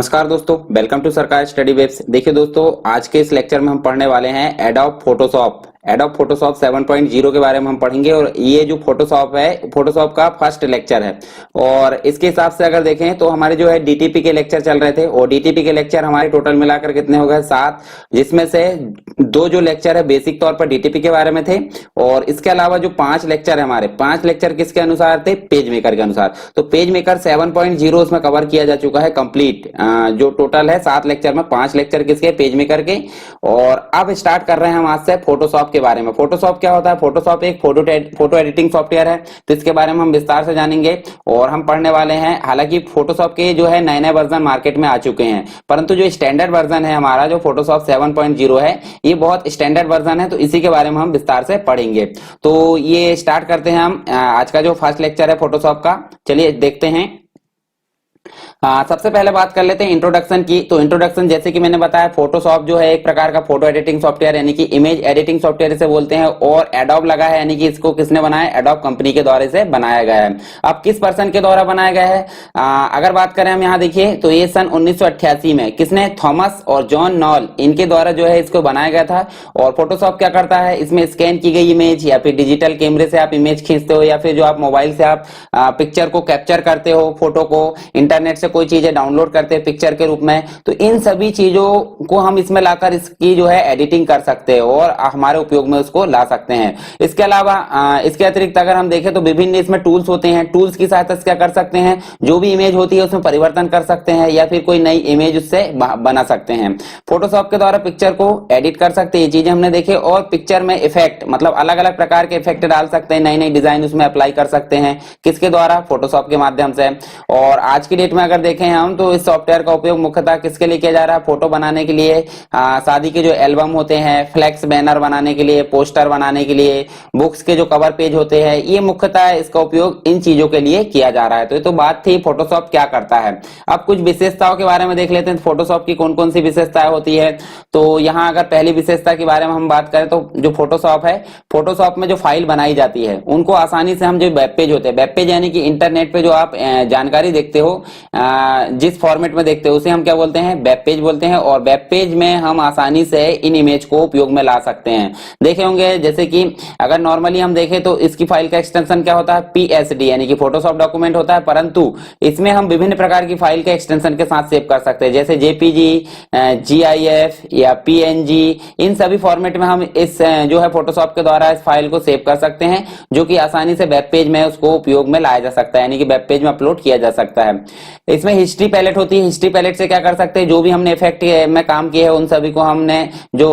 नमस्कार दोस्तों, welcome to सरकार स्टडी वेब्स। देखिए दोस्तों, आज के इस लेक्चर में हम पढ़ने वाले हैं एडोब फोटोशॉप 7.0 के बारे में हम पढ़ेंगे। और ये जो फोटोशॉप है, फोटोशॉप का फर्स्ट लेक्चर है। और इसके हिसाब से अगर देखें तो हमारे जो है डीटीपी के लेक्चर चल रहे थे, और डीटीपी के लेक्चर हमारे टोटल मिलाकर कितने हो गए 7, जिसमें से 2 जो लेक्चर है बेसिक तौर पर डीटीपी के बारे में थे। और इसके अलावा जो 5 लेक्चर है हमारे, 5 लेक्चर किसके अनुसार थे? पेज मेकर के अनुसार। तो पेज मेकर 7.0 उसमें कवर किया जा चुका है कंप्लीट। जो टोटल है 7 लेक्चर में 5 लेक्चर किसके? पेज मेकर के। और अब स्टार्ट कर रहे हैं हम आज से फोटोशॉप के बारे में। फोटोशॉप क्या होता है? फोटोशॉप एक फोटो एडिटिंग सॉफ्टवेयर है, तो इसके बारे में हम विस्तार से जानेंगे और हम पढ़ने वाले हैं। हालांकि फोटोशॉप के जो है नए वर्जन मार्केट में आ चुके हैं, परंतु जो स्टैंडर्ड वर्जन है हमारा, जो फोटोशॉप 7.0 है, ये बहुत स्टैंडर्ड वर्जन है, तो इसी के बारे में हम विस्तार से पढ़ेंगे। तो ये स्टार्ट करते हैं हम आज का जो फर्स्ट लेक्चर है फोटोशॉप का। चलिए देखते हैं। सबसे पहले बात कर लेते हैं इंट्रोडक्शन की। तो इंट्रोडक्शन, जैसे कि मैंने बताया, फोटोशॉप जो है एक प्रकार का फोटो एडिटिंग सॉफ्टवेयर यानी कि इमेज एडिटिंग सॉफ्टवेयर इसे बोलते हैं। और एडोब लगा है, यानी कि इसको किसने बनाया? एडोब कंपनी के द्वारा इसे बनाया गया है। अब किस पर्सन के द्वारा बनाया गया है? अगर बात करें हम यहाँ देखिए, तो ये सन 1988 में किसने? थॉमस और जॉन नॉल, इनके द्वारा जो है इसको बनाया गया था। और फोटोशॉप क्या करता है? इसमें स्कैन की गई इमेज या फिर डिजिटल कैमरे से आप इमेज खींचते हो, या फिर जो आप मोबाइल से आप पिक्चर को कैप्चर करते हो, फोटो को इंटरनेट से कोई चीजें डाउनलोड करते हैं पिक्चर के रूप में, तो इन सभी चीजों को हम इसमें लाकर इसकी जो है एडिटिंग कर सकते हैं और हमारे उपयोग में उसको ला सकते हैं। इसके अलावा इसके अतिरिक्त अगर हम देखें तो विभिन्न इसमें टूल्स होते हैं। टूल्स की सहायता से क्या कर सकते हैं? जो भी इमेज होती है उसमें परिवर्तन कर सकते हैं, या फिर कोई नई इमेज उससे बना सकते हैं। फोटोशॉप के द्वारा पिक्चर को एडिट कर सकते हैं, ये चीजें हमने देखे। और पिक्चर में इफेक्ट, मतलब अलग अलग प्रकार के इफेक्ट डाल सकते हैं, नई नई डिजाइन उसमें अप्लाई कर सकते हैं। किसके द्वारा? फोटोशॉप के माध्यम से। और आज की डेट में अगर देखें हम, तो इस सॉफ्टवेयर का उपयोग मुख्यतः किसके लिए किया जा रहा है? फोटो बनाने के लिए, शादी के जो एल्बम होते हैं, फ्लेक्स बैनर बनाने के लिए, पोस्टर बनाने के लिए, बुक्स के जो कवर पेज होते हैं, ये मुख्यतः इसका उपयोग इन चीजों के लिए किया जा रहा है। तो ये तो बात थी फोटोशॉप क्या करता है। अब कुछ विशेषताओं के बारे में देख लेते हैं। फोटोशॉप की कौन कौन सी विशेषताएं होती है। तो यहाँ अगर पहली विशेषता के बारे में हम बात करें, तो जो फोटोशॉप है, फोटोशॉप में जो फाइल बनाई जाती है उनको आसानी से हम, जो वेब पेज होते हैं, वेब पेज यानी कि इंटरनेट पे जो आप जानकारी देखते हो, जिस फॉर्मेट में देखते हो उसे हम क्या बोलते हैं? वेब पेज बोलते हैं। और वेब पेज में हम आसानी से इन इमेज को उपयोग में ला सकते हैं। देखे होंगे, जैसे कि अगर नॉर्मली हम देखें तो इसकी फाइल का एक्सटेंशन क्या होता है? पीएसडी यानी कि फोटोशॉप डॉक्यूमेंट होता है, परंतु इसमें हम विभिन्न प्रकार की फाइल के एक्सटेंशन के साथ सेव कर सकते हैं, जैसे जेपीजी, जीआईएफ या पीएनजी। इन सभी फॉर्मेट में हम इस जो है फोटोशॉप के द्वारा इस फाइल को सेव कर सकते हैं, जो कि आसानी से वेब पेज में उसको उपयोग में लाया जा सकता है, यानी कि वेब पेज में अपलोड किया जा सकता है। इसमें हिस्ट्री पैलेट होती है। हिस्ट्री पैलेट से क्या कर सकते हैं? जो भी हमने इफेक्ट में काम किए हैं उन सभी को हमने जो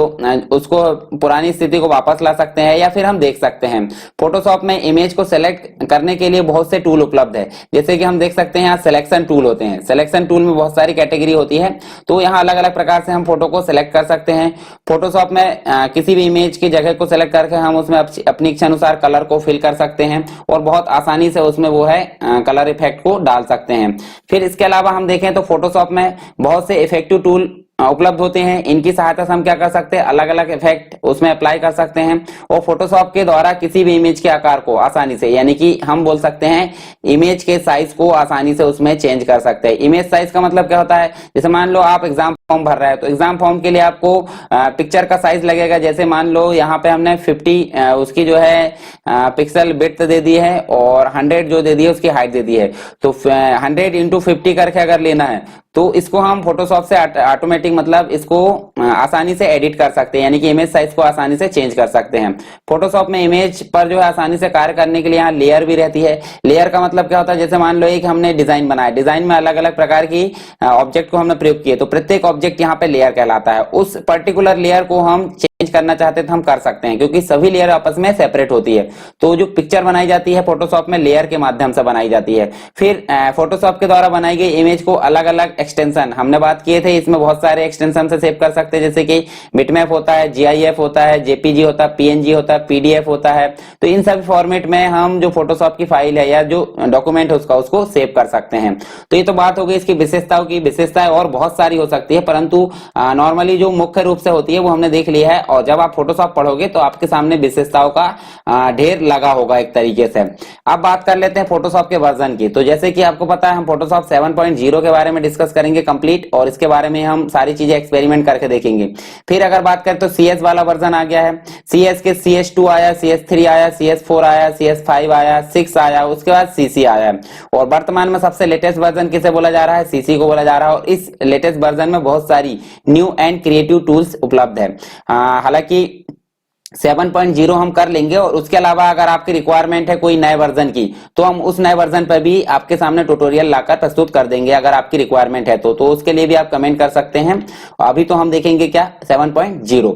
उसको पुरानी स्थिति को वापस ला सकते हैं, या फिर हम देख सकते हैं। फोटोशॉप में इमेज को सेलेक्ट करने के लिए बहुत से टूल उपलब्ध है, जैसे कि हम देख सकते हैं यहाँ सिलेक्शन टूल होते हैं। सिलेक्शन टूल में बहुत सारी कैटेगरी होती है, तो यहाँ अलग अलग प्रकार से हम फोटो को सिलेक्ट कर सकते हैं। फोटोशॉप में किसी भी इमेज की जगह को सिलेक्ट करके हम उसमें अपनी इच्छा अनुसार कलर को फिल कर सकते हैं, और बहुत आसानी से उसमें वो है कलर इफेक्ट को डाल सकते हैं। फिर इसके अलावा हम देखें तो फोटोशॉप में बहुत से इफेक्टिव टूल उपलब्ध होते हैं। इनकी सहायता से हम क्या कर सकते हैं? अलग अलग इफेक्ट उसमें अप्लाई कर सकते हैं। और फोटोशॉप के द्वारा किसी भी इमेज के आकार को आसानी से, यानी कि हम बोल सकते हैं इमेज के साइज को आसानी से उसमें चेंज कर सकते हैं। इमेज साइज का मतलब क्या होता है? जैसे मान लो आप एग्जाम फॉर्म भर रहे हैं, तो एग्जाम फॉर्म के लिए आपको पिक्चर का साइज लगेगा। जैसे मान लो यहाँ पे हमने 50 उसकी जो है पिक्सल विड्थ दे दी है, और 100 जो दे दी है उसकी हाइट दे दी है। तो 100 इंटू 50 करके अगर लेना है, तो इसको हम फोटोशॉप से ऑटोमेटिक, मतलब इसको आसानी से एडिट कर सकते हैं, यानी कि इमेज साइज को आसानी से चेंज कर सकते हैं। फोटोशॉप में इमेज पर जो है आसानी से कार्य करने के लिए यहाँ लेयर भी रहती है। लेयर का मतलब क्या होता है? जैसे मान लो एक हमने डिजाइन बनाया, डिजाइन में अलग अलग प्रकार की ऑब्जेक्ट को हमने प्रयोग किए, तो प्रत्येक ऑब्जेक्ट यहाँ पे लेयर कहलाता है। उस पर्टिकुलर लेयर को हम चेंज करना चाहते तो हम कर सकते हैं, क्योंकि सभी लेयर आपस में सेपरेट होती है। तो जो पिक्चर बनाई जाती है फोटोशॉप में लेयर के माध्यम से बनाई जाती है। फिर फोटोशॉप के द्वारा बनाई गई इमेज को अलग अलग एक्सटेंशन हमने बात किए थे, इसमें बहुत सारे एक्सटेंशन से सेव कर सकते हैं, जैसे कि बिटमैप होता है, जीआईएफ होता है, जेपीजी होता है, पीएनजी होता है, पीडीएफ होता है। तो इन सभी फॉर्मेट में हम जो फोटोशॉप की फाइल है या जो डॉक्यूमेंट है उसको सेव कर सकते हैं। तो ये तो बात हो गई इसकी विशेषताओं की। विशेषताएं और बहुत सारी हो सकती है, परंतु नॉर्मली जो मुख्य रूप से होती है वो हमने देख लिया है। और जब आप फोटोशॉप पढ़ोगे तो आपके सामने विशेषताओं का ढेर लगा होगा एक तरीके से। अब बात कर लेते हैं फोटोशॉप के वर्जन की। तो जैसे कि आपको पता है हम फोटोशॉप 7.0 के बारे में डिस्कस करेंगे कंप्लीट, और इसके बारे में हम सारी चीजें एक्सपेरिमेंट करके देखेंगे। फिर अगर बात करें तो CS वाला वर्जन आ गया है, CS के CS2 आया, CS3 आया, CS4 आया, CS5 आया, 6 आया, उसके बाद CC आया। और वर्तमान में सबसे लेटेस्ट वर्जन किसे बोला जा रहा है? CC को बोला जा रहा है। और इस लेटेस्ट वर्जन में बहुत सारी न्यू एंड क्रिएटिव टूल्स उपलब्ध है। हालांकि 7.0 हम कर लेंगे, और उसके अलावा अगर आपकी रिक्वायरमेंट है कोई नए वर्जन की तो हम उस नए वर्जन पर भी आपके सामने ट्यूटोरियल लाकर प्रस्तुत कर देंगे अगर आपकी रिक्वायरमेंट है तो उसके लिए भी आप कमेंट कर सकते हैं। अभी तो हम देखेंगे क्या 7.0।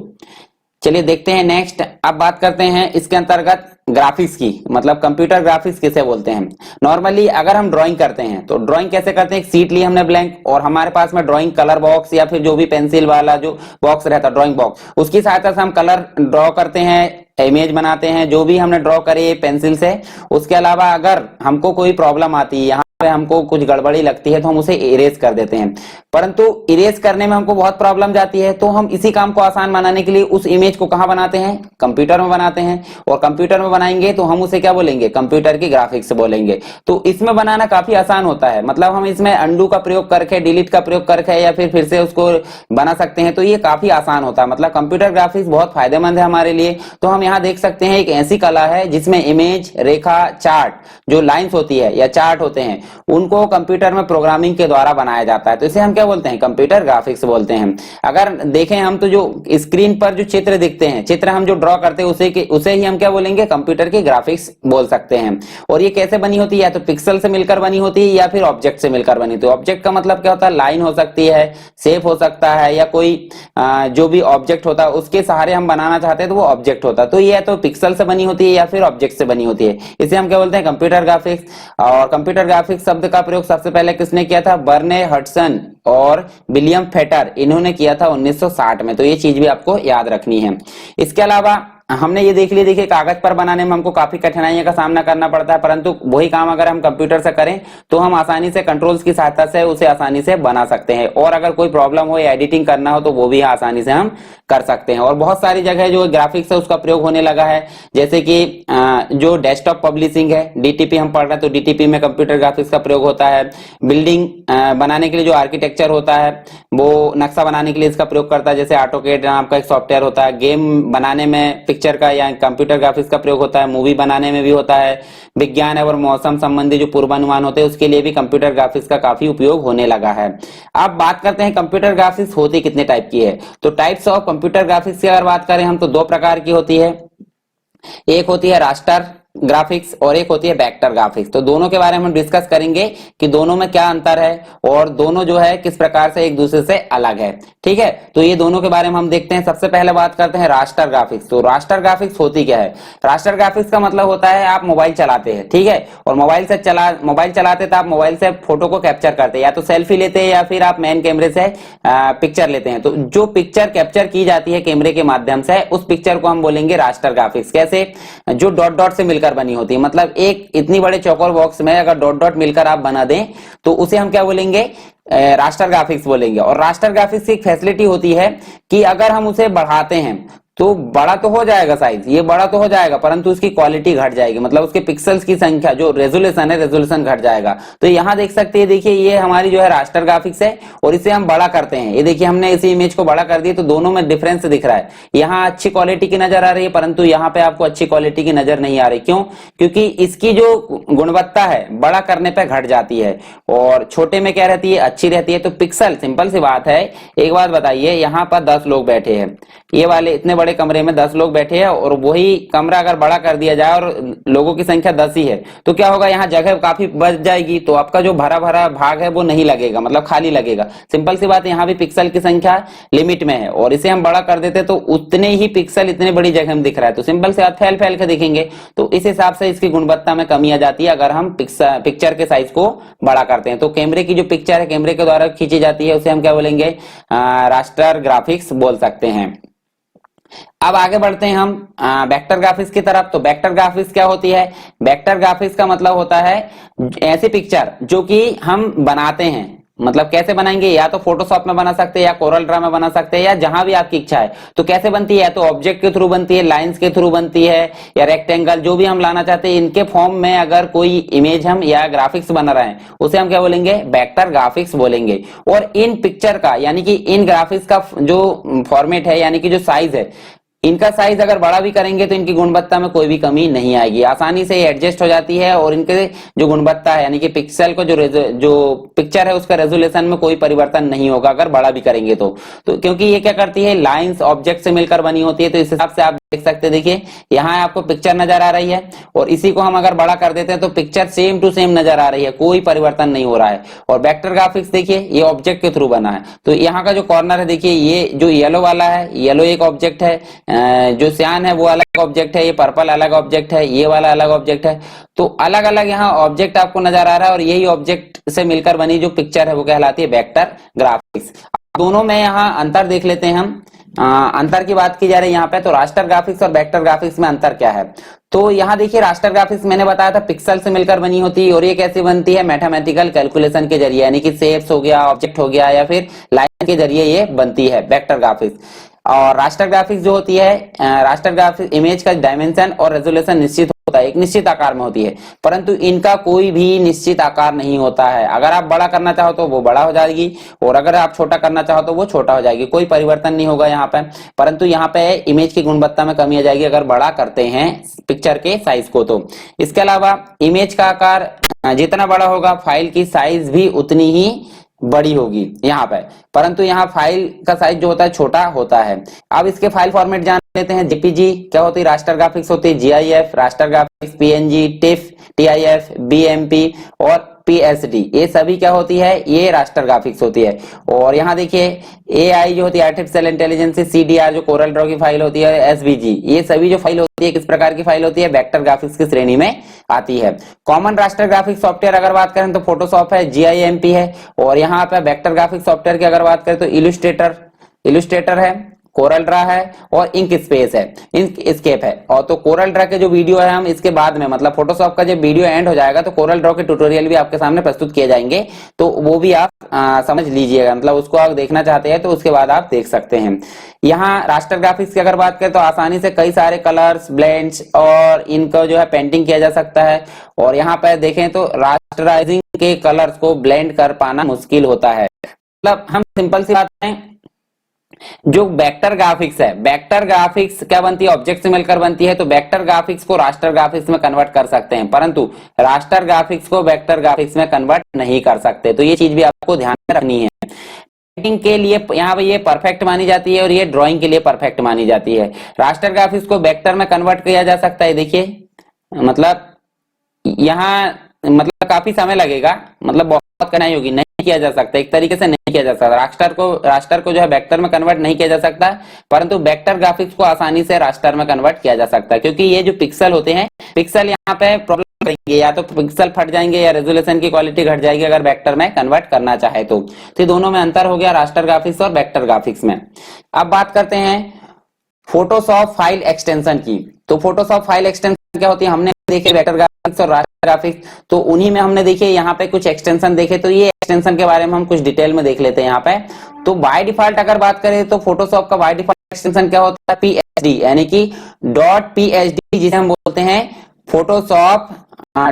चलिए देखते हैं नेक्स्ट। अब बात करते हैं इसके अंतर्गत ग्राफिक्स की, मतलब कंप्यूटर ग्राफिक्स किसे बोलते हैं। नॉर्मली अगर हम ड्राइंग करते हैं तो ड्राइंग कैसे करते हैं? एक सीट ली हमने ब्लैंक, और हमारे पास में ड्राइंग कलर बॉक्स या फिर जो भी पेंसिल वाला जो बॉक्स रहता है ड्राइंग बॉक्स, उसकी सहायता से हम कलर ड्रॉ करते हैं, इमेज बनाते हैं जो भी हमने ड्रॉ करे पेंसिल से। उसके अलावा अगर हमको कोई प्रॉब्लम आती है, यहाँ पे हमको कुछ गड़बड़ी लगती है तो हम उसे इरेज कर देते हैं, परंतु इरेज करने में हमको बहुत प्रॉब्लम जाती है। तो हम इसी काम को आसान बनाने के लिए उस इमेज को कहां बनाते हैं? कंप्यूटर में बनाते हैं। और कंप्यूटर में बनाएंगे तो हम उसे क्या बोलेंगे? कंप्यूटर की ग्राफिक्स बोलेंगे। तो इसमें बनाना काफी आसान होता है, मतलब हम इसमें अंडू का प्रयोग करके, डिलीट का प्रयोग करके या फिर से उसको बना सकते हैं। तो ये काफी आसान होता है, मतलब कंप्यूटर ग्राफिक्स बहुत फायदेमंद है हमारे लिए। तो हम यहाँ देख सकते हैं एक ऐसी कला है जिसमें इमेज, रेखा, चार्ट, जो लाइंस होती है या चार्ट होते हैं, उनको कंप्यूटर में प्रोग्रामिंग के द्वारा बनाया जाता है। तो इसे हम क्या बोलते हैं? कंप्यूटर ग्राफिक्स बोलते हैं। अगर देखें हम तो जो स्क्रीन पर जो चित्र दिखते हैं, चित्र हम जो ड्रॉ करते हैं उसे ही हम क्या बोलेंगे? कंप्यूटर की ग्राफिक्स बोल सकते हैं। और ये कैसे बनी होती है? या तो पिक्सल से मिलकर बनी होती है या फिर ऑब्जेक्ट से मिलकर बनी होती है। ऑब्जेक्ट का मतलब क्या होता है? लाइन हो सकती है, शेप हो सकता है, या कोई जो भी ऑब्जेक्ट होता है उसके सहारे हम बनाना चाहते हैं तो वो ऑब्जेक्ट होता है। तो ये तो पिक्सल से बनी होती है या फिर ऑब्जेक्ट से बनी होती है, इसे हम क्या बोलते हैं? Computer graphics. और कंप्यूटर ग्राफिक्स शब्द का प्रयोग सबसे पहले किसने किया था? बर्ने हडसन और विलियम फेटर, इन्होंने किया था 1960 में। तो ये चीज भी आपको याद रखनी है। इसके अलावा हमने ये देख लिया, देखिए कागज पर बनाने में हमको काफी कठिनाइयों का सामना करना पड़ता है, परंतु वही काम अगर हम कंप्यूटर से करें तो हम आसानी से कंट्रोल्स की सहायता से उसे आसानी से बना सकते हैं। और अगर कोई प्रॉब्लम हो या एडिटिंग करना हो तो वो भी आसानी से हम कर सकते हैं। और बहुत सारी जगह जो ग्राफिक्स है उसका प्रयोग होने लगा है, जैसे कि जो डेस्कटॉप पब्लिशिंग है, डीटीपी हम पढ़ रहे हैं तो डीटीपी में कंप्यूटर ग्राफिक्स का प्रयोग होता है। बिल्डिंग बनाने के लिए जो आर्किटेक्चर होता है वो नक्शा बनाने के लिए इसका प्रयोग करता है, जैसे ऑटोकैड नाम का एक सॉफ्टवेयर होता है। गेम बनाने में पिक्चर का या कंप्यूटर ग्राफिक्स का प्रयोग होता है। मूवी बनाने में भी होता है। विज्ञान और मौसम संबंधी जो पूर्वानुमान होते हैं उसके लिए भी कंप्यूटर ग्राफिक्स का काफी उपयोग होने लगा है। अब बात करते हैं कंप्यूटर ग्राफिक्स होती कितने टाइप की है। तो टाइप्स ऑफ कंप्यूटर ग्राफिक्स की अगर बात करें हम तो दो प्रकार की होती है। एक होती है रास्टर ग्राफिक्स और एक होती है वेक्टर ग्राफिक्स। तो दोनों के बारे में हम डिस्कस करेंगे कि दोनों में क्या अंतर है और दोनों जो है किस प्रकार से एक दूसरे से अलग है। ठीक है, तो ये दोनों के बारे में हम देखते हैं। सबसे पहले बात करते हैं रास्टर ग्राफिक्स। तो रास्टर ग्राफिक्स होती क्या है? रास्टर ग्राफिक्स का मतलब होता है आप मोबाइल चलाते हैं, ठीक है, और मोबाइल चलाते तो आप मोबाइल से फोटो को कैप्चर करते हैं, या तो सेल्फी लेते हैं या फिर आप मेन कैमरे से पिक्चर लेते हैं। तो जो पिक्चर कैप्चर की जाती है कैमरे के माध्यम से, उस पिक्चर को हम बोलेंगे रास्टर ग्राफिक्स। कैसे? जो डॉट डॉट से मिलकर बनी होती है, मतलब एक इतनी बड़े चौकोर बॉक्स में अगर डॉट डॉट मिलकर आप बना दें तो उसे हम क्या बोलेंगे? रास्टर ग्राफिक्स बोलेंगे। और रास्टर ग्राफिक्स की एक फैसिलिटी होती है कि अगर हम उसे बढ़ाते हैं तो बड़ा तो हो जाएगा, साइज ये बड़ा तो हो जाएगा, परंतु उसकी क्वालिटी घट जाएगी, मतलब उसके पिक्सल्स की संख्या जो रेजोल्यूशन है रेजोल्यूशन घट जाएगा। तो यहां देख सकते हैं, देखिए ये हमारी जो है रास्टर ग्राफिक्स है और इसे हम बड़ा करते हैं। ये देखिए हमने इसी इमेज को बड़ा कर दिया तो दोनों में डिफरेंस दिख रहा है। यहाँ अच्छी क्वालिटी की नजर आ रही है परंतु यहाँ पे आपको अच्छी क्वालिटी की नजर नहीं आ रही। क्यों? क्योंकि इसकी जो गुणवत्ता है बड़ा करने पर घट जाती है और छोटे में क्या रहती है? अच्छी रहती है। तो पिक्सल, सिंपल सी बात है। एक बात बताइए, यहाँ पर 10 लोग बैठे हैं, ये वाले इतने बड़े कमरे में 10 लोग बैठे हैं और वही कमरा अगर बड़ा कर दिया जाए और लोगों की संख्या 10 ही है तो क्या होगा? यहाँ जगह काफी बच जाएगी, तो आपका जो भरा भरा भाग है वो नहीं लगेगा, मतलब खाली लगेगा। सिंपल सी बात है, यहाँ भी पिक्सल की संख्या लिमिट में है और इसे हम बड़ा कर देते तो उतने ही पिक्सल इतने बड़ी जगह में दिख रहा है। तो सिंपल से बात, फैल फैल के दिखेंगे। तो इस हिसाब से इसकी गुणवत्ता में कमी आ जाती है अगर हम पिक्चर के साइज को बड़ा करते हैं। तो कैमरे की जो पिक्चर है कैमरे के द्वारा खींची जाती है उसे हम क्या बोलेंगे? रास्टर ग्राफिक्स बोल सकते हैं। अब आगे बढ़ते हैं हम वेक्टर ग्राफिक्स की तरफ। तो वेक्टर ग्राफिक्स क्या होती है? वेक्टर ग्राफिक्स का मतलब होता है ऐसी पिक्चर जो कि हम बनाते हैं, मतलब कैसे बनाएंगे, या तो फोटोशॉप में बना सकते हैं या कोरल ड्रा में बना सकते हैं या जहां भी आपकी इच्छा है। तो कैसे बनती है, तो ऑब्जेक्ट के थ्रू बनती है, लाइंस के थ्रू बनती है, या रेक्टेंगल, जो भी हम लाना चाहते हैं इनके फॉर्म में अगर कोई इमेज हम या ग्राफिक्स बना रहे हैं उसे हम क्या बोलेंगे, वेक्टर ग्राफिक्स बोलेंगे। और इन पिक्चर का यानी कि इन ग्राफिक्स का जो फॉर्मेट है यानी कि जो साइज है, इनका साइज अगर बड़ा भी करेंगे तो इनकी गुणवत्ता में कोई भी कमी नहीं आएगी, आसानी से एडजस्ट हो जाती है। और इनके जो गुणवत्ता है यानी कि पिक्सल को जो पिक्चर है उसका रेजोल्यूशन में कोई परिवर्तन नहीं होगा अगर बड़ा भी करेंगे तो क्योंकि ये क्या करती है, लाइंस ऑब्जेक्ट से मिलकर बनी होती है। तो इस हिसाब से आप देख सकते हैं, देखिए यहाँ आपको पिक्चर नजर आ रही है और इसी को हम अगर बड़ा कर देते हैं तो पिक्चर सेम टू सेम नजर आ रही है, कोई परिवर्तन नहीं हो रहा है। और वेक्टर ग्राफिक्स देखिए ये ऑब्जेक्ट के थ्रू बना है, तो यहाँ का जो कॉर्नर है देखिए, ये जो येलो वाला है, येलो एक ऑब्जेक्ट है, जो सियान है वो अलग ऑब्जेक्ट है, ये पर्पल अलग ऑब्जेक्ट है, ये वाला अलग ऑब्जेक्ट है। तो अलग अलग यहाँ ऑब्जेक्ट आपको नजर आ रहा है और यही ऑब्जेक्ट से मिलकर बनी जो पिक्चर है वो कहलाती है वेक्टर ग्राफिक्स। दोनों में यहाँ अंतर देख लेते हैं हम। अंतर की बात की जा रही है यहाँ पे, तो रास्टर ग्राफिक्स और वेक्टर ग्राफिक्स में अंतर क्या है। तो यहाँ देखिए रास्टर ग्राफिक्स मैंने बताया था पिक्सल से मिलकर बनी होती है, और ये कैसे बनती है, मैथमेटिकल कैलकुलेशन के जरिए, यानी कि शेप्स हो गया, ऑब्जेक्ट हो गया, या फिर लाइन के जरिए ये बनती है वेक्टर ग्राफिक्स। और रास्टर ग्राफिक्स जो होती है, रास्टर ग्राफिक्स इमेज का डायमेंशन और रेजोल्यूशन निश्चित होता है, एक निश्चित आकार में होती है, परंतु इनका कोई भी निश्चित आकार नहीं होता है। अगर आप बड़ा करना चाहो तो वो बड़ा हो जाएगी और अगर आप छोटा करना चाहो तो वो छोटा हो जाएगी, कोई परिवर्तन नहीं होगा यहाँ पे। परंतु यहाँ पे इमेज की गुणवत्ता में कमी आ जाएगी अगर बड़ा करते हैं पिक्चर के साइज को। तो इसके अलावा इमेज का आकार जितना बड़ा होगा फाइल की साइज भी उतनी ही बड़ी होगी यहाँ पे, परंतु यहाँ फाइल का साइज जो होता है छोटा होता है। अब इसके फाइल फॉर्मेट जान लेते हैं। जेपीजी क्या होती है, रास्टर ग्राफिक्स होती है, GIF raster graphics, PNG, tiff, TIF, BMP और पीएसडी, ये सभी क्या होती है, ये रास्टर ग्राफिक्स होती है। और यहाँ देखिए एआई जो होती है आर्टिफिशियल इंटेलिजेंस, सीडीआर जो कोरल ड्रॉ की फाइल होती है, एसवीजी, ये सभी जो फाइल होती है किस प्रकार की फाइल होती है, वेक्टर ग्राफिक्स की श्रेणी में आती है। कॉमन रास्टर ग्राफिक्स सॉफ्टवेयर अगर बात करें तो फोटोशॉप है, जीआईएमपी है, और यहाँ पे वेक्टर ग्राफिक्स सॉफ्टवेयर की अगर बात करें तो इलस्ट्रेटर है, कोरल ड्रा है और इंक स्पेस है, इंक स्केप है। और तो कोरल ड्रा के जो वीडियो है हम इसके बाद में, मतलब फोटोशॉप का जब वीडियो एंड हो जाएगा तो कोरल ड्रा के ट्यूटोरियल भी आपके सामने प्रस्तुत किए जाएंगे, तो वो भी आप समझ लीजिएगा, मतलब उसको आप देखना चाहते हैं तो उसके बाद आप देख सकते हैं। यहाँ रास्टर ग्राफिक्स की अगर बात करें तो आसानी से कई सारे कलर्स, ब्लेंड्स और इनका जो है पेंटिंग किया जा सकता है। और यहाँ पर देखें तो रास्टराइजिंग के कलर्स को ब्लेंड कर पाना मुश्किल होता है। मतलब हम सिंपल सी बात है, जो वेक्टर ग्राफिक्स है, वेक्टर ग्राफिक्स क्या बनती है, ऑब्जेक्ट से मिलकर बनती है, तो वेक्टर ग्राफिक्स को रास्टर ग्राफिक्स में कन्वर्ट कर सकते हैं, परंतु रास्टर ग्राफिक्स को वेक्टर ग्राफिक्स में कन्वर्ट नहीं कर सकते। तो ये चीज भी आपको ध्यान में रखनी है। पेंटिंग के लिए यहाँ पे ये परफेक्ट मानी जाती है और ये ड्राइंग के लिए परफेक्ट मानी जाती है। रास्टर ग्राफिक्स को वेक्टर में कन्वर्ट किया जा सकता है, देखिए मतलब यहाँ मतलब काफी समय लगेगा, मतलब बहुत कठिनाई होगी, नहीं किया जा सकता, एक तरीके से नहीं किया जा सकता। रास्टर को जो है वेक्टर में कन्वर्ट नहीं किया जा सकता, परंतु वेक्टर ग्राफिक्स को आसानी से रास्टर में कन्वर्ट किया जा सकता है, क्योंकि ये जो पिक्सल होते हैं, पिक्सल यहाँ पे प्रॉब्लम करेंगे, या तो पिक्सल फट जाएंगे या रेजोल्यूशन की क्वालिटी घट जाएगी अगर वेक्टर में कन्वर्ट करना चाहे तो। दोनों में अंतर हो गया रास्टर ग्राफिक्स और वेक्टर ग्राफिक्स में। अब बात करते हैं फोटोशॉप फाइल एक्सटेंशन की। तो फोटोशॉप फाइल एक्सटेंशन क्या होती है, हमने देखे वेक्टर ग्राफिक्स और रास्टर ग्राफिक्स, तो उन्हीं में हमने देखिए यहाँ पे कुछ एक्सटेंशन देखे, तो ये एक्सटेंशन के बारे में हम कुछ डिटेल में देख लेते हैं यहाँ पे। तो बाय डिफॉल्ट अगर बात करें तो फोटोशॉप का बाय डिफॉल्ट एक्सटेंशन क्या होता है, पीएचडी, यानी कि डॉट पीएचडी, जिसे हम बोलते हैं फोटोशॉप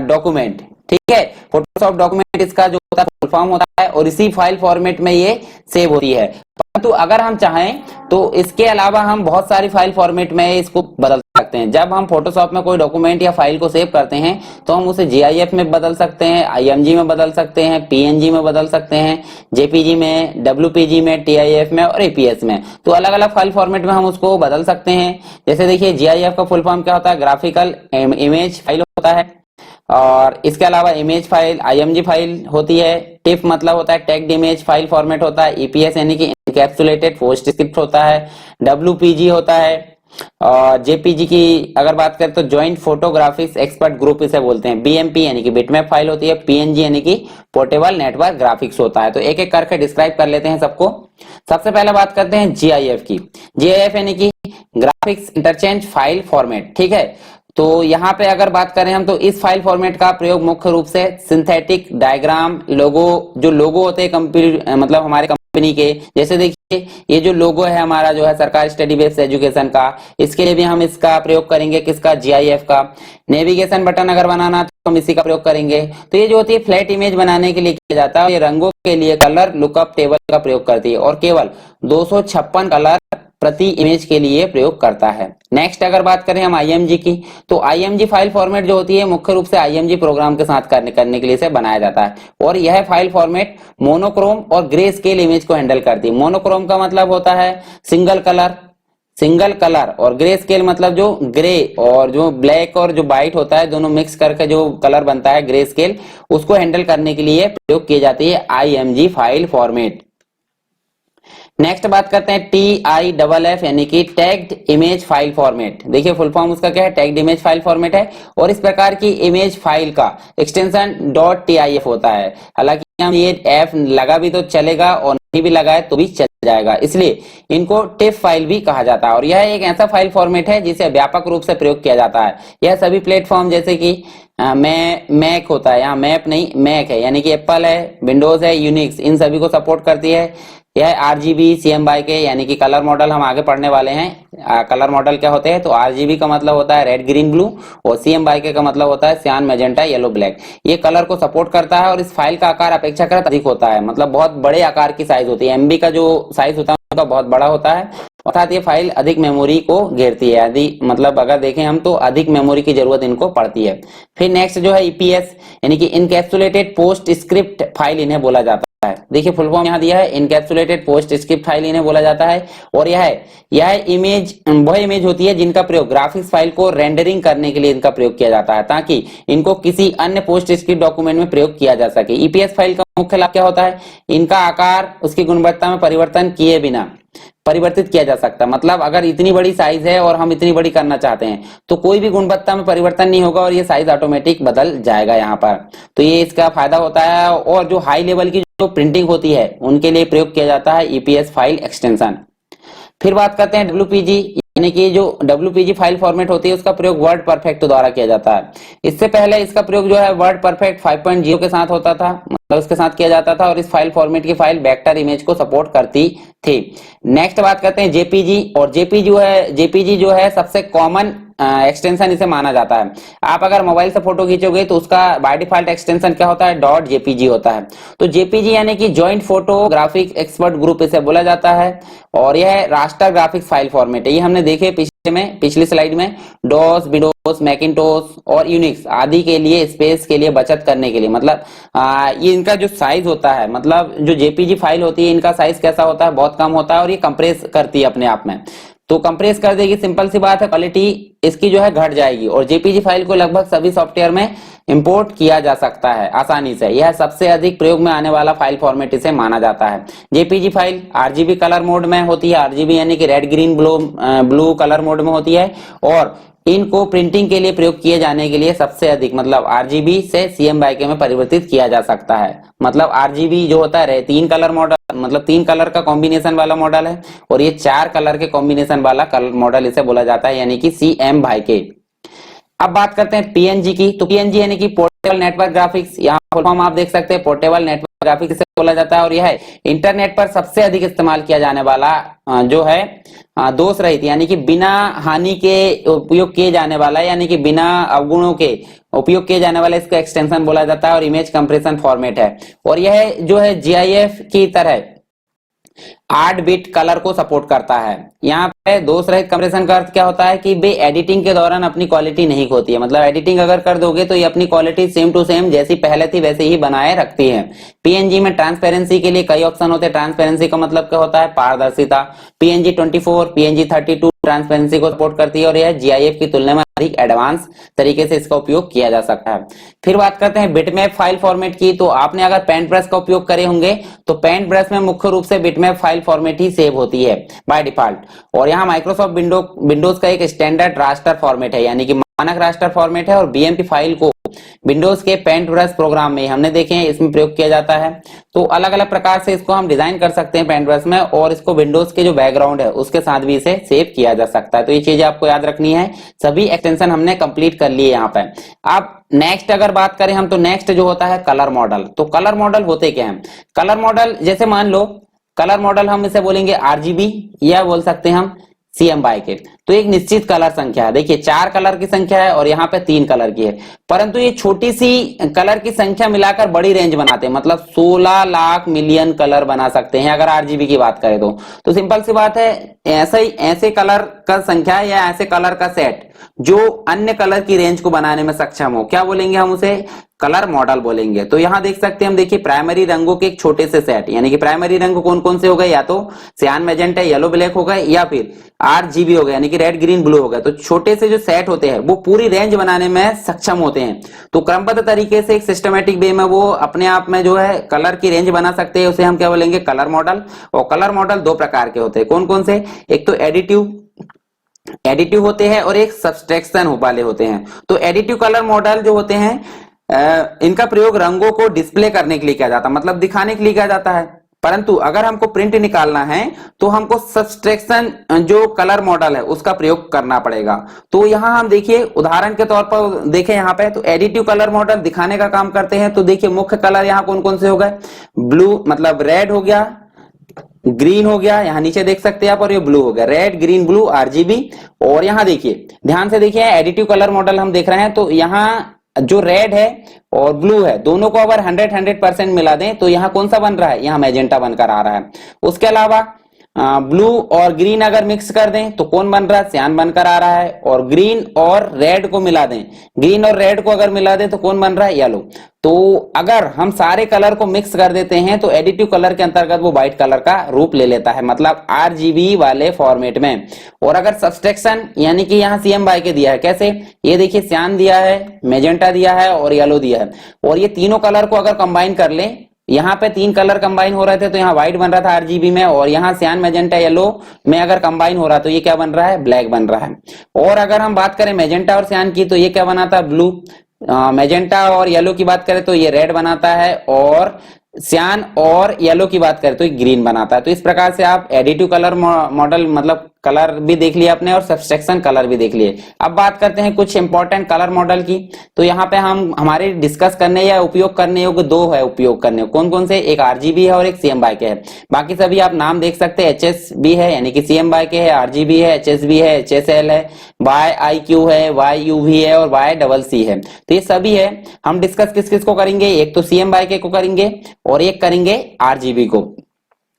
डॉक्यूमेंट। ठीक है, फोटोशॉप डॉक्यूमेंट इसका जो होता है फुल फॉर्म होता है और इसी फाइल फॉर्मेट में ये सेव होती है। परंतु अगर हम चाहें तो इसके अलावा हम बहुत सारी फाइल फॉर्मेट में इसको बदल सकते हैं। जब हम फोटोशॉप में कोई डॉक्यूमेंट या फाइल को सेव करते हैं तो हम उसे जीआईएफ में बदल सकते हैं, आईएमजी में बदल सकते हैं, पीएनजी में बदल सकते हैं, जेपीजी में, डब्ल्यूपीजी में, टीआईएफ में और एपीएस में। तो अलग अलग फाइल फॉर्मेट में हम उसको बदल सकते हैं। जैसे देखिए जीआईएफ का फुल फॉर्म क्या होता है, ग्राफिकल इमेज फाइल होता है, और इसके अलावा इमेज फाइल आईएमजी फाइल होती है, टिफ मतलब होता है टैग्ड इमेज फाइल फॉर्मेट होता है, ईपीएस यानी कि इनकैप्सुलेटेड पोस्टस्क्रिप्ट होता है, डब्ल्यूपीजी होता है, और जेपीजी की अगर बात करें तो ज्वाइंट फोटोग्राफिक्स एक्सपर्ट ग्रुप इसे बोलते हैं, बीएमपी यानी कि बिटमैप फाइल होती है, पीएनजी यानी कि पोर्टेबल नेटवर्क ग्राफिक्स होता है। तो एक एक करके डिस्क्राइब कर लेते हैं सबको। सबसे पहले बात करते हैं जीआईएफ की। जीआईएफ यानी कि ग्राफिक्स इंटरचेंज फाइल फॉर्मेट। ठीक है, तो यहाँ पे अगर बात करें हम, तो इस फाइल फॉर्मेट का प्रयोग मुख्य रूप से सिंथेटिक डायग्राम, लोगो, जो लोगो होते हैं कंप्यूटर मतलब हमारे कंपनी के, जैसे देखिए ये जो लोगो है हमारा जो है सरकारी स्टडी बेस्ड एजुकेशन का, इसके लिए भी हम इसका प्रयोग करेंगे, किसका, जीआईएफ का। नेविगेशन बटन अगर बनाना तो हम इसी का प्रयोग करेंगे। तो ये जो होती है फ्लैट इमेज बनाने के लिए किया जाता है। ये रंगों के लिए कलर लुकअप टेबल का प्रयोग करती है और केवल 256 कलर प्रति इमेज के लिए प्रयोग करता है। नेक्स्ट अगर बात करें हम आईएमजी की, तो आईएमजी फाइल फॉर्मेट जो होती है मुख्य रूप से आईएमजी प्रोग्राम के साथ करने के लिए इसे बनाया जाता है और यह फाइल फॉर्मेट मोनोक्रोम और ग्रे स्केल इमेज को हैंडल करती है। मोनोक्रोम का मतलब होता है सिंगल कलर और ग्रे स्केल मतलब जो ग्रे और जो ब्लैक और जो व्हाइट होता है दोनों मिक्स करके जो कलर बनता है ग्रे स्केल, उसको हैंडल करने के लिए प्रयोग की जाती है आईएमजी फाइल फॉर्मेट। नेक्स्ट बात करते हैं TIFF यानी कि टैग्ड इमेज फाइल फॉर्मेट। देखिए फुल फॉर्म उसका क्या है, टैग्ड इमेज फाइल फॉर्मेट है और इस प्रकार की इमेज फाइल का एक्सटेंशन .tif होता है। हालांकि हम ये एफ लगा भी तो चलेगा और नहीं भी लगाए तो भी चल जाएगा, इसलिए इनको टिफ फाइल भी कहा जाता है और यह एक ऐसा फाइल फॉर्मेट है जिसे व्यापक रूप से प्रयोग किया जाता है। यह सभी प्लेटफॉर्म जैसे कि मैक होता है, यहाँ मैप नहीं मैक है, यानी कि एप्पल है, विंडोज है, यूनिक्स, इन सभी को सपोर्ट करती है। यह RGB CMYK यानी कि कलर मॉडल हम आगे पढ़ने वाले हैं। कलर मॉडल क्या होते हैं, तो RGB का मतलब होता है रेड ग्रीन ब्लू और CMYK का मतलब होता है सियान मैजेंटा येलो ब्लैक। ये कलर को सपोर्ट करता है और इस फाइल का आकार अपेक्षाकृत अधिक होता है, मतलब बहुत बड़े आकार की साइज होती है। MB का जो साइज होता है उसका बहुत बड़ा होता है, अर्थात ये फाइल अधिक मेमोरी को घेरती है। यदि मतलब अगर देखें हम तो अधिक मेमोरी की जरूरत इनको पड़ती है। फिर नेक्स्ट जो है EPS यानी कि इनकैप्सुलेटेड पोस्ट स्क्रिप्ट फाइल इन्हें बोला जाता है। देखिए फुल फॉर्म यहाँ दिया है, इनकैप्सुलेटेड पोस्ट स्क्रिप्ट फाइल इन्हें बोला जाता है और यह इमेज वह इमेज होती है जिनका प्रयोग ग्राफिक्स फाइल को रेंडरिंग करने के लिए इनका प्रयोग किया जाता है ताकि इनको किसी अन्य पोस्ट स्क्रिप्ट डॉक्यूमेंट में प्रयोग किया जा सके। EPS फाइल का मुख्य लाभ क्या होता है, इनका आकार उसकी गुणवत्ता में परिवर्तन किए बिना परिवर्तित किया जा सकता है। मतलब अगर इतनी बड़ी साइज है और हम इतनी बड़ी करना चाहते हैं तो कोई भी गुणवत्ता में परिवर्तन नहीं होगा और ये साइज ऑटोमेटिक बदल जाएगा यहाँ पर, तो ये इसका फायदा होता है। और जो हाई लेवल की जो प्रिंटिंग होती है उनके लिए प्रयोग किया जाता है EPS फाइल एक्सटेंशन। फिर बात करते हैं WPG यानी कि जो WPG फाइल फॉर्मेट होती है उसका प्रयोग वर्ड परफेक्ट द्वारा किया जाता है। इससे पहले इसका प्रयोग जो है वर्ड परफेक्ट 5.0 के साथ होता था, मतलब उसके साथ किया जाता था और इस फाइल फॉर्मेट की फाइल वेक्टर इमेज को सपोर्ट करती थी। नेक्स्ट बात करते हैं JPG और JPG जो है सबसे कॉमन एक्सटेंशन इसे माना जाता है। आप अगर मोबाइल से फोटो खींचोगे तो उसका बाय डिफॉल्ट एक्सटेंशन क्या होता है, .jpg होता है। तो JPG यानी कि जॉइंट फोटोग्राफिक एक्सपर्ट ग्रुप इसे बोला जाता है और यह रास्टर ग्राफिक्स फाइल फॉर्मेट है। ये हमने देखे पिछली स्लाइड में डॉस, विंडोज, मैकिंटोश और यूनिक्स आदि के लिए स्पेस के लिए बचत करने के लिए, मतलब ये इनका जो साइज होता है, मतलब जो JPG फाइल होती है इनका साइज कैसा होता है, बहुत कम होता है और ये कंप्रेस करती है अपने आप में। तो कंप्रेस कर देगी, सिंपल सी बात है, क्वालिटी इसकी जो है घट जाएगी और JPG फाइल को लगभग सभी सॉफ्टवेयर में इंपोर्ट किया जा सकता है आसानी से। यह सबसे अधिक प्रयोग में आने वाला फाइल फॉर्मेट इसे माना जाता है। JPG file RGB colour mode में होती है, RGB यानी कि red green blue colour mode में होती है और इनको प्रिंटिंग के लिए प्रयोग किए जाने के लिए सबसे अधिक मतलब RGB से CMYK में परिवर्तित किया जा सकता है। मतलब RGB जो होता है 3 कलर मॉडल, मतलब 3 कलर का कॉम्बिनेशन वाला मॉडल है और ये 4 कलर के कॉम्बिनेशन वाला कलर मॉडल इसे बोला जाता है, यानी कि CMYK। अब बात करते हैं PNG की, तो PNG यानी कि पोर्टेबल नेटवर्क ग्राफिक्स, यहाँ फुल फॉर्म आप देख सकते हैं, पोर्टेबल नेटवर्क ग्राफिक्स इसे बोला जाता है और यह है इंटरनेट पर सबसे अधिक इस्तेमाल किया जाने वाला जो है दोष रहित यानी कि बिना हानि के उपयोग किए जाने वाला, यानी कि बिना अवगुणों के उपयोग किए जाने वाला इसका एक्सटेंशन बोला जाता है और इमेज कंप्रेशन फॉर्मेट है। और यह जो है GIF की तरह 8 बिट कलर को सपोर्ट करता है। यहाँ पे दोष रहित कंप्रेशन का अर्थ क्या होता है कि वे एडिटिंग के दौरान अपनी क्वालिटी नहीं खोती है, मतलब एडिटिंग अगर कर दोगे तो ये अपनी क्वालिटी सेम टू सेम जैसी पहले थी वैसे ही बनाए रखती है। PNG में ट्रांसपेरेंसी के लिए कई ऑप्शन होते हैं। ट्रांसपेरेंसी का मतलब क्या होता है, पारदर्शिता। PNG 24, PNG 32 ट्रांसपेरेंसी को सपोर्ट करती है और यह GIF की तुलना में अधिक एडवांस तरीके से इसका उपयोग किया जा सकता है। फिर बात करते हैं बिटमैप फाइल फॉर्मेट की, तो आपने अगर पेंट ब्रश का उपयोग करे होंगे तो पेंट ब्रश में मुख्य रूप से बिटमैप फाइल फॉर्मेट ही सेव होती है बाय डिफॉल्ट। और यहाँ माइक्रोसॉफ्ट विंडोज का एक स्टैंडर्ड रास्टर फॉर्मेट है, यानी कि मानक रास्टर फॉर्मेट है और BMP फाइल को विंडोज के पेंट ब्रश प्रोग्राम में हमने देखे हैं, इसमें प्रयोग किया जाता है। तो अलग अलग प्रकार से इसको हम डिजाइन कर सकते हैं पेंट ब्रश में, और इसको विंडोज के जो बैकग्राउंड है उसके साथ भी इसे सेव किया जा सकता है। तो ये चीजें आपको याद रखनी है। सभी एक्सटेंशन हमने कंप्लीट कर लिए यहाँ पे। अब नेक्स्ट अगर बात करें हम, तो नेक्स्ट जो होता है कलर मॉडल। तो कलर मॉडल होते क्या हैं? कलर मॉडल जैसे मान लो, कलर मॉडल हम इसे बोलेंगे आरजीबी या बोल सकते हैं हम सीएम बाय के। तो एक निश्चित कलर संख्या है, देखिए 4 कलर की संख्या है और यहाँ पे 3 कलर की है, परंतु ये छोटी सी कलर की संख्या मिलाकर बड़ी रेंज बनाते हैं, मतलब 16 लाख मिलियन कलर बना सकते हैं अगर आरजीबी की बात करें तो सिंपल सी बात है, ऐसे कलर का संख्या या ऐसे कलर का सेट जो अन्य कलर की रेंज को बनाने में सक्षम हो, क्या बोलेंगे हम उसे? कलर मॉडल बोलेंगे। तो यहां देख सकते हैं हम, देखिए प्राइमरी रंगों के एक छोटे से सेट, यानी कि प्राइमरी रंग कौन कौन से हो गए? या तो सियान मैजेंटा येलो ब्लैक हो गए, या फिर आरजीबी हो गए, यानी कि रेड ग्रीन ब्लू हो गए। तो छोटे से जो सेट होते हैं वो पूरी रेंज बनाने में सक्षम होते हैं। तो क्रमबद्ध तरीके से एक सिस्टमेटिक वे में वो अपने आप में जो है कलर की रेंज बना सकते हैं, उसे हम क्या बोलेंगे? Colour model. और कलर मॉडल 2 प्रकार के होते हैं, कौन कौन से? एक तो एडिटिव होते हैं और एक सब्सट्रैक्शन वाले होते हैं। तो एडिटिव कलर मॉडल जो होते हैं, इनका प्रयोग रंगों को डिस्प्ले करने के लिए किया जाता है, मतलब दिखाने के लिए किया जाता है। परंतु अगर हमको प्रिंट निकालना है तो हमको सब्सट्रैक्शन जो कलर मॉडल है उसका प्रयोग करना पड़ेगा। तो यहां हम देखिए उदाहरण के तौर पर देखें यहाँ पे, तो एडिटिव कलर मॉडल दिखाने का काम करते हैं। तो देखिए मुख्य कलर यहाँ कौन कौन से हो गए? ब्लू मतलब रेड हो गया, ग्रीन हो गया, यहाँ नीचे देख सकते हैं आप, और ये ब्लू हो गया, रेड ग्रीन ब्लू आरजीबी। और यहाँ देखिए ध्यान से देखिए एडिटिव कलर मॉडल हम देख रहे हैं, तो यहाँ जो रेड है और ब्लू है दोनों को अगर 100% मिला दें तो यहाँ कौन सा बन रहा है? यहाँ मैजेंटा बनकर आ रहा है। उसके अलावा ब्लू और ग्रीन अगर मिक्स कर दें तो कौन बन रहा है? सियान बनकर आ रहा है। और ग्रीन और रेड को मिला दें, ग्रीन और रेड को अगर मिला दें तो कौन बन रहा है? येलो। तो अगर हम सारे कलर को मिक्स कर देते हैं तो एडिटिव कलर के अंतर्गत वो व्हाइट कलर का रूप ले लेता है, मतलब आरजीबी वाले फॉर्मेट में। और अगर सब्सट्रैक्शन यानी कि यहाँ सीएम बाय के दिया है, कैसे? ये देखिए सियान दिया है, मैजेंटा दिया है और येलो दिया है, और ये तीनों कलर को अगर कंबाइन कर लें, यहाँ पे 3 कलर कंबाइन हो रहे थे तो यहाँ व्हाइट बन रहा था आरजीबी में, और यहाँ सियान मैजेंटा येलो में अगर कंबाइन हो रहा तो ये क्या बन रहा है? ब्लैक बन रहा है। और अगर हम बात करें मैजेंटा और सियान की तो ये क्या बनाता है? ब्लू। मैजेंटा और येलो की बात करें तो ये रेड बनाता है, और सियान और येलो की बात करें तो ये ग्रीन बनाता है। तो इस प्रकार से आप एडिटिव कलर मॉडल मतलब कलर भी देख लिया आपने और सब्सट्रैक्शन कलर भी देख लिए। अब बात करते हैं कुछ इंपॉर्टेंट कलर मॉडल की। तो यहाँ पे हम हमारे डिस्कस करने या उपयोग करने योग्य 2 है उपयोग करने, कौन कौन से? एक आरजीबी है और एक सीएम बाय के है। बाकी सभी आप नाम देख सकते हैं, एचएसबी है यानी कि सीएम बाय के है, आरजीबी है, एचएसबी है, एचएसएल है, वाई आईक्यू है, वाई यूवी है और वाई डबल सी है। तो ये सभी है। हम डिस्कस किस किस को करेंगे? एक तो सीएम बाय के को करेंगे और एक करेंगे आरजीबी को।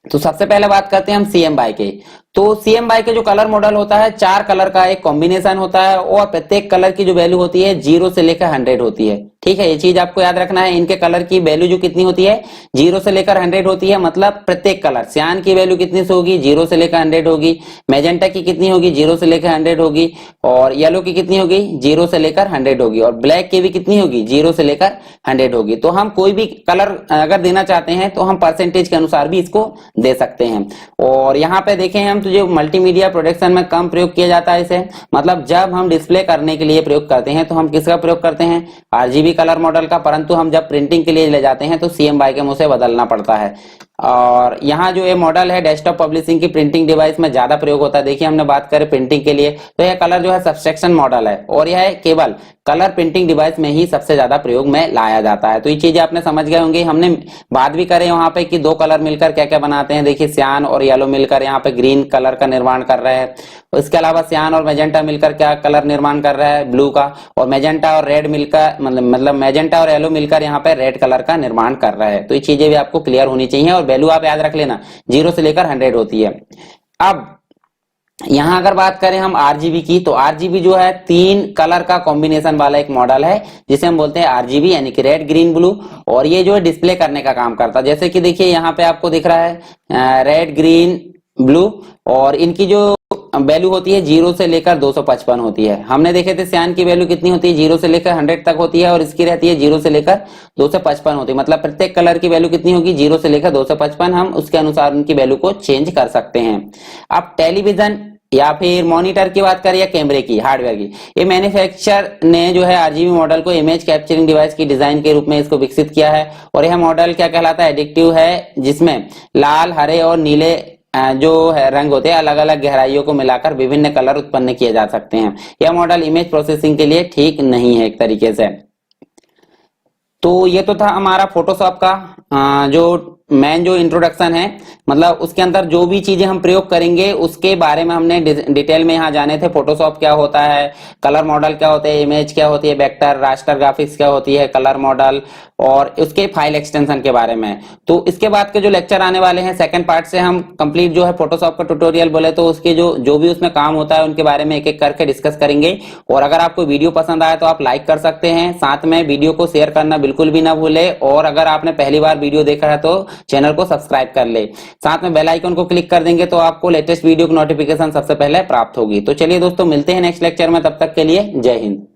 तो सबसे पहले बात करते हैं हम सीएम बाय के। तो सीएम बाय के जो कलर मॉडल होता है 4 कलर का एक कॉम्बिनेशन होता है, और प्रत्येक कलर की जो वैल्यू होती है 0 से लेकर 100 होती है। ठीक है, ये चीज आपको याद रखना है। इनके कलर की वैल्यू जो कितनी होती है? 0 से लेकर 100 होती है, मतलब प्रत्येक कलर। सियान की वैल्यू कितनी से होगी? 0 से लेकर 100 होगी। मैजेंटा की कितनी होगी? 0 से लेकर 100 होगी। और येलो की कितनी होगी? 0 से लेकर 100 होगी। और ब्लैक की भी कितनी होगी? 0 से लेकर 100 होगी। तो हम कोई भी कलर अगर देना चाहते हैं तो हम परसेंटेज के अनुसार भी इसको दे सकते हैं। और यहाँ पे देखें हम, तो जो मल्टीमीडिया प्रोडक्शन में कम प्रयोग किया जाता है इसे, मतलब जब हम डिस्प्ले करने के लिए प्रयोग करते हैं तो हम किसका प्रयोग करते हैं? आरजीबी कलर मॉडल का। परंतु हम जब प्रिंटिंग के लिए ले जाते हैं तो सीएम बाय के मुंह से बदलना पड़ता है। और यहाँ जो ये मॉडल है डेस्कटॉप पब्लिशिंग की प्रिंटिंग डिवाइस में ज्यादा प्रयोग होता है। देखिए हमने बात करें प्रिंटिंग के लिए तो यह कलर जो है सब्सट्रैक्शन मॉडल है, और यह केवल कलर प्रिंटिंग डिवाइस में ही सबसे ज्यादा प्रयोग में लाया जाता है। तो ये चीजें आपने समझ गए होंगे। हमने बात भी करें वहां पे कि 2 कलर मिलकर क्या क्या बनाते हैं। देखिए सियान और येलो मिलकर यहाँ पे ग्रीन कलर का निर्माण कर रहे हैं। इसके अलावा सियान और मैजेंटा मिलकर क्या कलर निर्माण कर रहा है? ब्लू का। और मैजेंटा और रेड मिलकर मतलब मैजेंटा और येलो मिलकर यहाँ पे रेड कलर का निर्माण कर रहा है। तो ये चीजें भी आपको क्लियर होनी चाहिए, और वैल्यू आप याद रख लेना 0 से लेकर 100 होती है। अब यहां अगर बात करें हम आरजीबी की, तो आरजीबी जो है 3 कलर का कॉम्बिनेशन वाला एक मॉडल है जिसे हम बोलते हैं आरजीबी, यानी कि रेड ग्रीन ब्लू। और ये जो है डिस्प्ले करने का काम करता है। जैसे कि देखिए यहाँ पे आपको दिख रहा है रेड ग्रीन ब्लू, और इनकी जो वैल्यू होती है 0 से लेकर 255 होती है। हमने देखे थे सियान की वैल्यू कितनी होती है? 0 से लेकर 100 तक होती है, और इसकी रहती है 0 से लेकर 255 होती है। मतलब प्रत्येक कलर की वैल्यू कितनी होगी? 0 से लेकर 255। हम उसके अनुसार उनकी वैल्यू को चेंज कर सकते हैं। अब टेलीविजन या फिर मॉनिटर की बात करें या कैमरे की हार्डवेयर की, ये मैन्युफैक्चर ने जो है आरजीबी मॉडल को इमेज कैप्चरिंग डिवाइस की डिजाइन के रूप में इसको विकसित किया है। और यह मॉडल क्या कहलाता है, एडिक्टिव है, जिसमें लाल, हरे और नीले जो है रंग होते हैं अलग अलग गहराइयों को मिलाकर विभिन्न कलर उत्पन्न किए जा सकते हैं। यह मॉडल इमेज प्रोसेसिंग के लिए ठीक नहीं है एक तरीके से। तो ये तो था हमारा फोटोशॉप का जो मेन जो इंट्रोडक्शन है, मतलब उसके अंदर जो भी चीजें हम प्रयोग करेंगे उसके बारे में हमने डिटेल में यहाँ जाने थे। फोटोशॉप क्या होता है, कलर मॉडल क्या होते हैं, इमेज क्या होती है, वेक्टर रास्टर ग्राफिक्स क्या होती है, कलर मॉडल और उसके फाइल एक्सटेंशन के बारे में। तो इसके बाद के जो लेक्चर आने वाले हैं सेकंड पार्ट से हम कंप्लीट जो है फोटोशॉप का ट्यूटोरियल बोले तो उसके जो भी उसमें काम होता है उनके बारे में एक एक करके डिस्कस करेंगे। और अगर आपको वीडियो पसंद आया तो आप लाइक कर सकते हैं, साथ में वीडियो को शेयर करना बिल्कुल भी ना भूले। और अगर आपने पहली बार वीडियो देखा है तो चैनल को सब्सक्राइब कर ले, साथ में बेल आइकन को क्लिक कर देंगे तो आपको लेटेस्ट वीडियो की नोटिफिकेशन सबसे पहले प्राप्त होगी। तो चलिए दोस्तों, मिलते हैं नेक्स्ट लेक्चर में, तब तक के लिए जय हिंद।